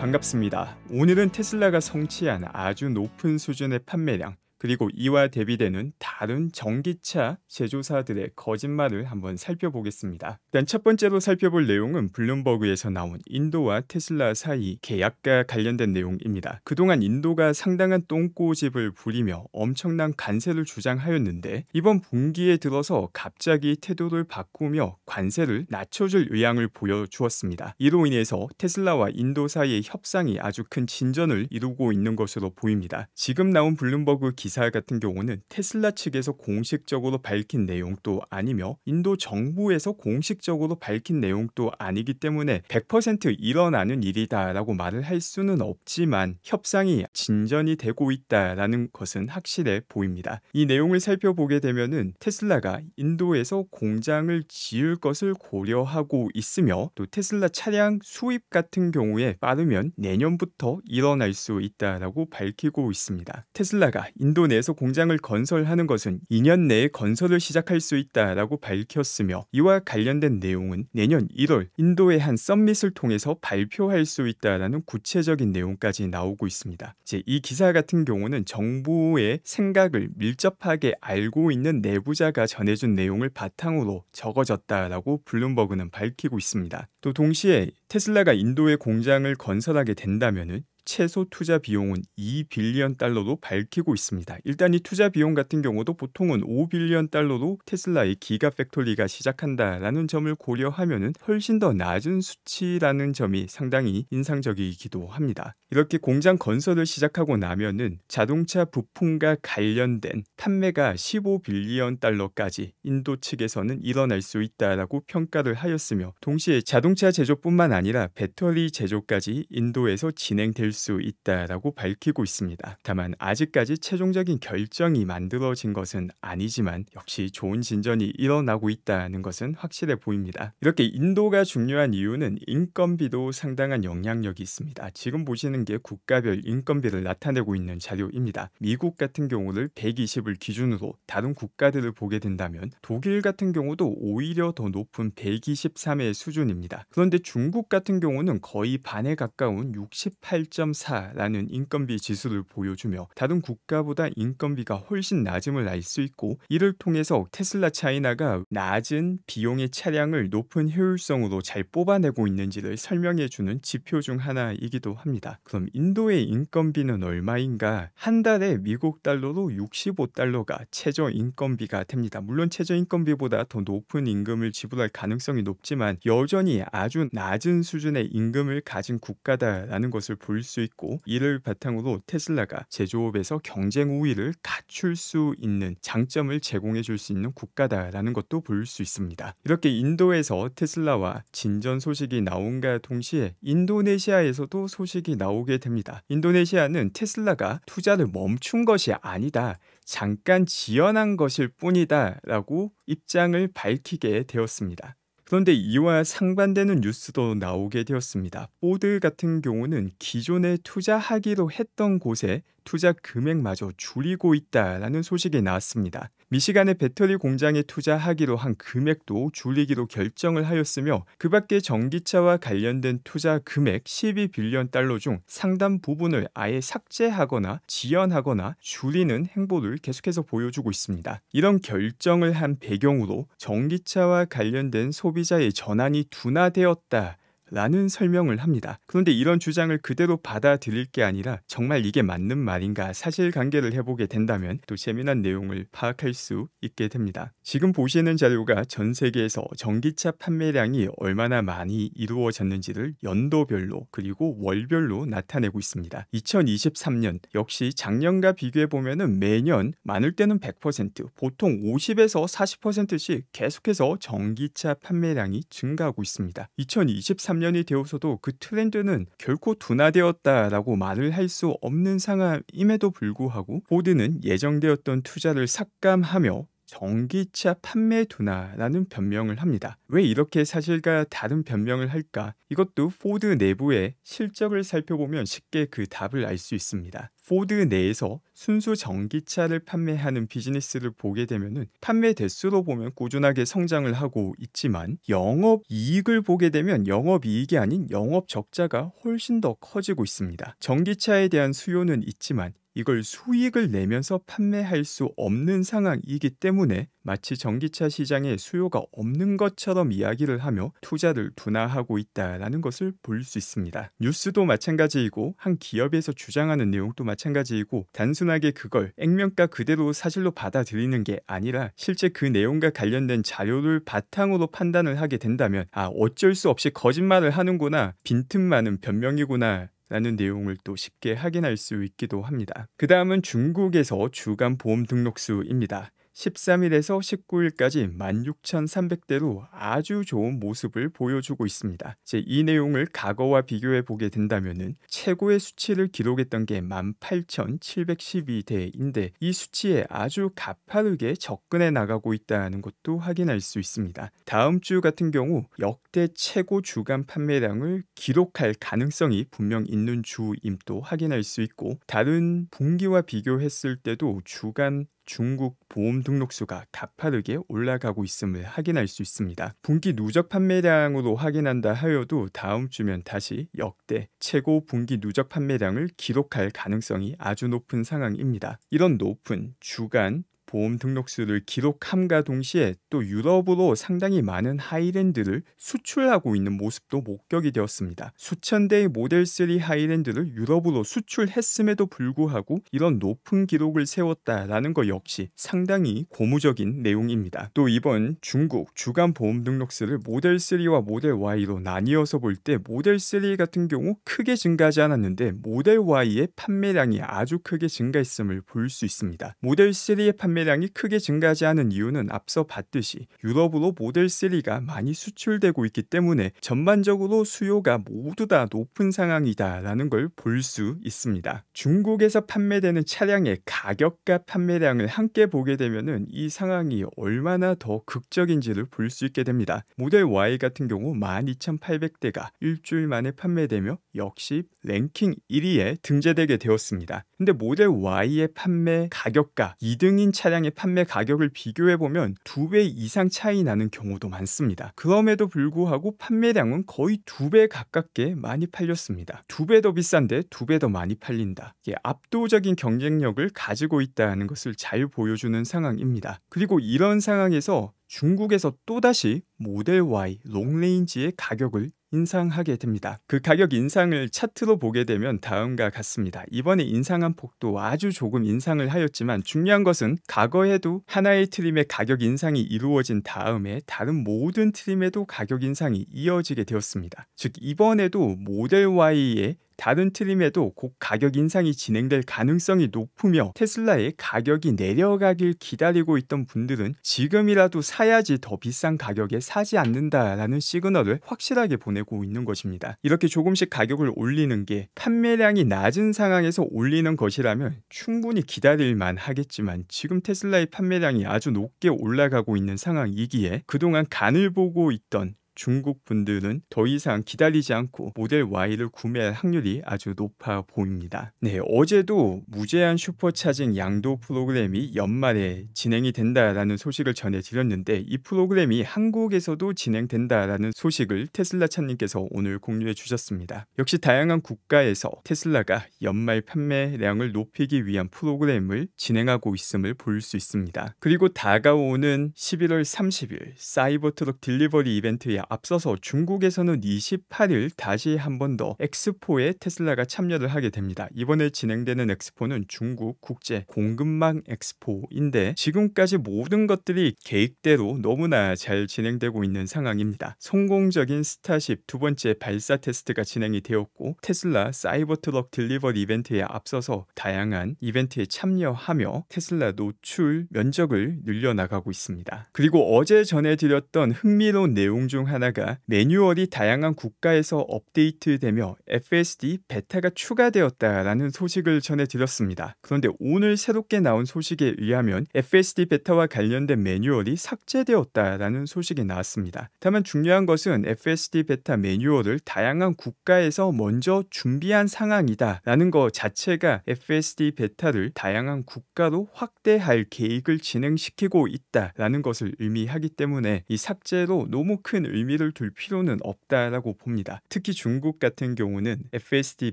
반갑습니다. 오늘은 테슬라가 성취한 아주 높은 수준의 판매량, 그리고 이와 대비되는 다른 전기차 제조사들의 거짓말을 한번 살펴보겠습니다. 일단 첫 번째로 살펴볼 내용은 블룸버그에서 나온 인도와 테슬라 사이 계약과 관련된 내용입니다. 그동안 인도가 상당한 똥꼬집을 부리며 엄청난 관세를 주장하였는데 이번 분기에 들어서 갑자기 태도를 바꾸며 관세를 낮춰줄 의향을 보여주었습니다. 이로 인해서 테슬라와 인도 사이의 협상이 아주 큰 진전을 이루고 있는 것으로 보입니다. 지금 나온 블룸버그 기사 같은 경우는 테슬라 측에서 공식적으로 밝힌 내용도 아니며 인도 정부에서 공식적으로 밝힌 내용도 아니기 때문에 100% 일어나는 일이다 라고 말을 할 수는 없지만 협상이 진전이 되고 있다라는 것은 확실해 보입니다. 이 내용을 살펴보게 되면은 테슬라가 인도에서 공장을 지을 것을 고려하고 있으며 또 테슬라 차량 수입 같은 경우에 빠르면 내년부터 일어날 수 있다라고 밝히고 있습니다. 테슬라가 인도 내에서 공장을 건설하는 것은 2년 내에 건설을 시작할 수 있다라고 밝혔으며 이와 관련된 내용은 내년 1월 인도의 한 썸밋을 통해서 발표할 수 있다라는 구체적인 내용까지 나오고 있습니다. 이제 이 기사 같은 경우는 정부의 생각을 밀접하게 알고 있는 내부자가 전해준 내용을 바탕으로 적어졌다라고 블룸버그는 밝히고 있습니다. 또 동시에 테슬라가 인도의 공장을 건설하게 된다면은 최소 투자 비용은 2빌리언 달러로 밝히고 있습니다. 일단 이 투자 비용 같은 경우도 보통은 5빌리언 달러로 테슬라의 기가 팩토리가 시작한다라는 점을 고려하면은 훨씬 더 낮은 수치라는 점이 상당히 인상적이기도 합니다. 이렇게 공장 건설을 시작하고 나면은 자동차 부품과 관련된 판매가 15빌리언 달러까지 인도 측에서는 일어날 수 있다라고 평가를 하였으며 동시에 자동차 제조뿐만 아니라 배터리 제조까지 인도에서 진행될 수 있다라고 밝히고 있습니다. 다만 아직까지 최종적인 결정이 만들어진 것은 아니지만 역시 좋은 진전이 일어나고 있다는 것은 확실해 보입니다. 이렇게 인도가 중요한 이유는 인건비도 상당한 영향력이 있습니다. 지금 보시는 게 국가별 인건비를 나타내고 있는 자료입니다. 미국 같은 경우를 120을 기준으로 다른 국가들을 보게 된다면 독일 같은 경우도 오히려 더 높은 123의 수준입니다. 그런데 중국 같은 경우는 거의 반에 가까운 68.4라는 인건비 지수를 보여주며 다른 국가보다 인건비가 훨씬 낮음을 알 수 있고 이를 통해서 테슬라 차이나가 낮은 비용의 차량을 높은 효율성으로 잘 뽑아내고 있는지를 설명해주는 지표 중 하나이기도 합니다. 그럼 인도의 인건비는 얼마인가? 한 달에 미국 달러로 65달러가 최저 인건비가 됩니다. 물론 최저 인건비보다 더 높은 임금을 지불할 가능성이 높지만 여전히 아주 낮은 수준의 임금을 가진 국가다라는 것을 볼 수 있고 이를 바탕으로 테슬라가 제조업에서 경쟁 우위를 갖출 수 있는 장점을 제공해 줄 수 있는 국가다라는 것도 볼 수 있습니다. 이렇게 인도에서 테슬라와 진전 소식이 나온과 동시에 인도네시아에서도 소식이 나오게 됩니다. 인도네시아는 테슬라가 투자를 멈춘 것이 아니다. 잠깐 지연한 것일 뿐이다 라고 입장을 밝히게 되었습니다. 그런데 이와 상반되는 뉴스도 나오게 되었습니다. 포드 같은 경우는 기존에 투자하기로 했던 곳에 투자 금액마저 줄이고 있다라는 소식이 나왔습니다. 미시간의 배터리 공장에 투자하기로 한 금액도 줄이기로 결정을 하였으며 그 밖에 전기차와 관련된 투자 금액 12빌리언 달러 중 상당 부분을 아예 삭제하거나 지연하거나 줄이는 행보를 계속해서 보여주고 있습니다. 이런 결정을 한 배경으로 전기차와 관련된 소비자의 전환이 둔화되었다 라는 설명을 합니다. 그런데 이런 주장을 그대로 받아들일 게 아니라 정말 이게 맞는 말인가 사실관계를 해보게 된다면 또 재미난 내용을 파악할 수 있게 됩니다. 지금 보시는 자료가 전 세계에서 전기차 판매량이 얼마나 많이 이루어졌는지를 연도별로 그리고 월별로 나타내고 있습니다. 2023년 역시 작년과 비교해보면 매년 많을 때는 100% 보통 50에서 40%씩 계속해서 전기차 판매량이 증가하고 있습니다. 2023년이 되어서도 그 트렌드는 결코 둔화되었다라고 말을 할 수 없는 상황임에도 불구하고 포드는 예정되었던 투자를 삭감하며 전기차 판매 둔화라는 변명을 합니다. 왜 이렇게 사실과 다른 변명을 할까? 이것도 포드 내부의 실적을 살펴보면 쉽게 그 답을 알 수 있습니다. 포드 내에서 순수 전기차를 판매하는 비즈니스를 보게 되면은 판매 대수로 보면 꾸준하게 성장을 하고 있지만 영업 이익을 보게 되면 영업 이익이 아닌 영업 적자가 훨씬 더 커지고 있습니다. 전기차에 대한 수요는 있지만 이걸 수익을 내면서 판매할 수 없는 상황이기 때문에 마치 전기차 시장에 수요가 없는 것처럼 이야기를 하며 투자를 둔화하고 있다라는 것을 볼 수 있습니다. 뉴스도 마찬가지이고 한 기업에서 주장하는 내용도 마찬가지이고 단순하게 그걸 액면가 그대로 사실로 받아들이는 게 아니라 실제 그 내용과 관련된 자료를 바탕으로 판단을 하게 된다면 어쩔 수 없이 거짓말을 하는구나, 빈틈 많은 변명이구나 라는 내용을 또 쉽게 확인할 수 있기도 합니다. 그 다음은 중국에서 주간 보험 등록수입니다. 13일에서 19일까지 16,300대로 아주 좋은 모습을 보여주고 있습니다. 이 내용을 과거와 비교해 보게 된다면 최고의 수치를 기록했던 게 18,712대인데 이 수치에 아주 가파르게 접근해 나가고 있다는 것도 확인할 수 있습니다. 다음 주 같은 경우 역대 최고 주간 판매량을 기록할 가능성이 분명 있는 주임도 확인할 수 있고 다른 분기와 비교했을 때도 주간 중국 보험 등록수가 가파르게 올라가고 있음을 확인할 수 있습니다. 분기 누적 판매량으로 확인한다 하여도 다음 주면 다시 역대 최고 분기 누적 판매량을 기록할 가능성이 아주 높은 상황입니다. 이런 높은 주간 보험 등록수를 기록함과 동시에 또 유럽으로 상당히 많은 하이랜드를 수출하고 있는 모습도 목격이 되었습니다. 수천 대의 모델 3 하이랜드를 유럽으로 수출했음에도 불구하고 이런 높은 기록을 세웠다라는 것 역시 상당히 고무적인 내용입니다. 또 이번 중국 주간 보험 등록수를 모델 3와 모델 Y로 나뉘어서 볼 때 모델 3 같은 경우 크게 증가하지 않았는데 모델 Y의 판매량이 아주 크게 증가했음을 볼 수 있습니다. 모델 3의 판매량이 크게 증가하지 않은 이유는 앞서 봤듯이 유럽으로 모델 3가 많이 수출되고 있기 때문에 전반적으로 수요가 모두 다 높은 상황이다라는 걸 볼 수 있습니다. 중국에서 판매되는 차량의 가격과 판매량을 함께 보게 되면은 이 상황이 얼마나 더 극적인지를 볼 수 있게 됩니다. 모델 Y 같은 경우 12,800대가 일주일 만에 판매되며 역시 랭킹 1위에 등재되게 되었습니다. 근데 모델 Y의 판매 가격과 2등인 차량의 판매 가격을 비교해보면 2배 이상 차이 나는 경우도 많습니다. 그럼에도 불구하고 판매량은 거의 2배 가깝게 많이 팔렸습니다. 2배 더 비싼데 2배 더 많이 팔린다. 이게 압도적인 경쟁력을 가지고 있다는 것을 잘 보여주는 상황입니다. 그리고 이런 상황에서 중국에서 또다시 모델 Y 롱레인지의 가격을 인상하게 됩니다. 그 가격 인상을 차트로 보게 되면 다음과 같습니다. 이번에 인상한 폭도 아주 조금 인상을 하였지만 중요한 것은 과거에도 하나의 트림의 가격 인상이 이루어진 다음에 다른 모든 트림에도 가격 인상이 이어지게 되었습니다. 즉 이번에도 모델 Y의 다른 트림에도 곧 가격 인상이 진행될 가능성이 높으며 테슬라의 가격이 내려가길 기다리고 있던 분들은 지금이라도 사야지 더 비싼 가격에 사지 않는다라는 시그널을 확실하게 보내고 있는 것입니다. 이렇게 조금씩 가격을 올리는 게 판매량이 낮은 상황에서 올리는 것이라면 충분히 기다릴만 하겠지만 지금 테슬라의 판매량이 아주 높게 올라가고 있는 상황이기에 그동안 간을 보고 있던 중국 분들은 더 이상 기다리지 않고 모델 Y를 구매할 확률이 아주 높아 보입니다. 네, 어제도 무제한 슈퍼차징 양도 프로그램이 연말에 진행이 된다라는 소식을 전해드렸는데 이 프로그램이 한국에서도 진행된다라는 소식을 테슬라 차님께서 오늘 공유해 주셨습니다. 역시 다양한 국가에서 테슬라가 연말 판매량을 높이기 위한 프로그램을 진행하고 있음을 볼 수 있습니다. 그리고 다가오는 11월 30일 사이버트럭 딜리버리 이벤트에 앞서서 중국에서는 28일 다시 한 번 더 엑스포에 테슬라가 참여를 하게 됩니다. 이번에 진행되는 엑스포는 중국 국제 공급망 엑스포인데 지금까지 모든 것들이 계획대로 너무나 잘 진행되고 있는 상황입니다. 성공적인 스타쉽 두 번째 발사 테스트가 진행이 되었고 테슬라 사이버트럭 딜리버리 이벤트에 앞서서 다양한 이벤트에 참여하며 테슬라 노출 면적을 늘려나가고 있습니다. 그리고 어제 전해드렸던 흥미로운 내용 중 하나가 매뉴얼이 다양한 국가에서 업데이트되며 FSD 베타가 추가되었다라는 소식을 전해드렸습니다. 그런데 오늘 새롭게 나온 소식에 의하면 FSD 베타와 관련된 매뉴얼이 삭제되었다라는 소식이 나왔습니다. 다만 중요한 것은 FSD 베타 매뉴얼을 다양한 국가에서 먼저 준비한 상황이다라는 것 자체가 FSD 베타를 다양한 국가로 확대할 계획을 진행시키고 있다라는 것을 의미하기 때문에 이 삭제로 너무 큰 의미를 둘 필요는 없다라고 봅니다. 특히 중국 같은 경우는 FSD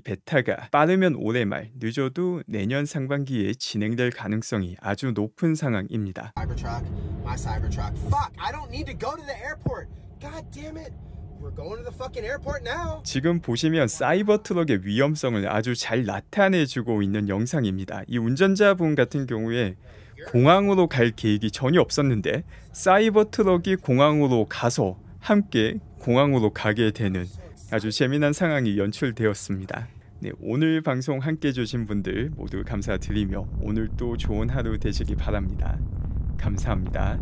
베타가 빠르면 올해 말, 늦어도 내년 상반기에 진행될 가능성이 아주 높은 상황입니다. My Cybertruck. Fuck, I don't need to go to the airport. God damn it. We're going to the fucking airport now. 지금 보시면 사이버 트럭의 위험성을 아주 잘 나타내주고 있는 영상입니다. 이 운전자분 같은 경우에 공항으로 갈 계획이 전혀 없었는데 사이버 트럭이 공항으로 가서 함께 공항으로 가게 되는 아주 재미난 상황이 연출되었습니다. 네, 오늘 방송 함께 해주신 분들 모두 감사드리며 오늘 또 좋은 하루 되시기 바랍니다. 감사합니다.